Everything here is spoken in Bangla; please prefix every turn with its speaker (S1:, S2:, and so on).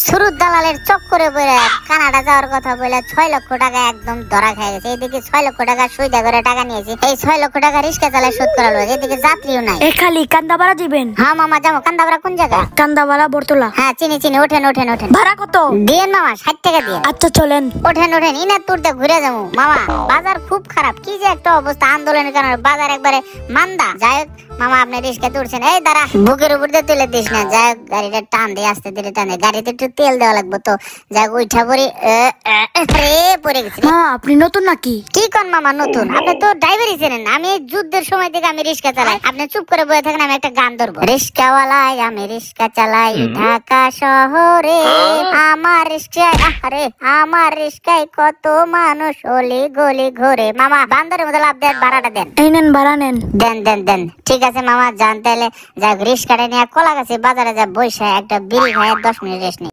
S1: শুরুর দালালের চক্করে পড়ে কানাডা যাওয়ার কথা বলে 6 লক্ষ টাকা একদম ধরা খেয়ে গেছে। এইদিকে 6 লক্ষ টাকা সুইদা করে টাকা নিয়েছি, এই 6 লক্ষ টাকা রিস্কা চালায় শোধ করা লাগবে। এদিকে যাত্রীও নাই।
S2: এ খালি কান্দাপাড়া দিবেন?
S1: হ্যাঁ মামা যাবো। কান্দাপাড়া কোন জায়গা?
S2: কান্দাপাড়া বর্তলা।
S1: হ্যাঁ চিনি চিনি। ওঠেন ওঠেন ওঠেন।
S2: ভাড়া কত?
S1: দিয়েন মামা, 60 টাকা দিয়েন।
S2: আচ্ছা চলেন।
S1: ওঠেন ওঠেন। ইনাতুরতে ঘুরে যাবো মামা। বাজার খুব খারাপ, কি যে একটা অবস্থা। আন্দোলনের কারণে বাজার একবারে মান্দা। যাই হোক মামা, আপনি রিস্কা তুলছেন, এই দাঁড়া, বুকের উপর দিয়ে তুলে দিস না। যাই হোক গাড়িটা টান দিয়ে আস্তে ধীরে টান দিয়ে। গাড়িতে একটু তেল দেওয়া লাগবে তো। যাই হোক উঠা পড়ি। পড়ে গেছি।
S2: মা আপনি নতুন নাকি?
S1: কি কোন মামা নতুন? আপনি তো ড্রাইভারই চেনেন। আমি যুদ্ধের সময় থেকে আমি রিস্কা চালাই। আপনি চুপ করে বসে থাকেন, আমি একটা গান ধরবো। রিস্কাওয়ালাই আমি রিস্কা চালাই ঢাকা শহরে, আমার রিস্কায় আরে আমার রিস্কায় কত মানুষ অলি গলি ঘুরে। মামা বান্দরের মতো লাভ দেন, ভাড়াটা দেন।
S2: এই নেন ভাড়া নেন।
S1: দেন দেন দেন। ঠিক আছে মামা, যান তাহলে। যাক রিস্কাটা নিয়ে কলা গাছে বাজারে যা বসে একটা বিড়ি খায় 10 মিনিট রেস্ট নেই।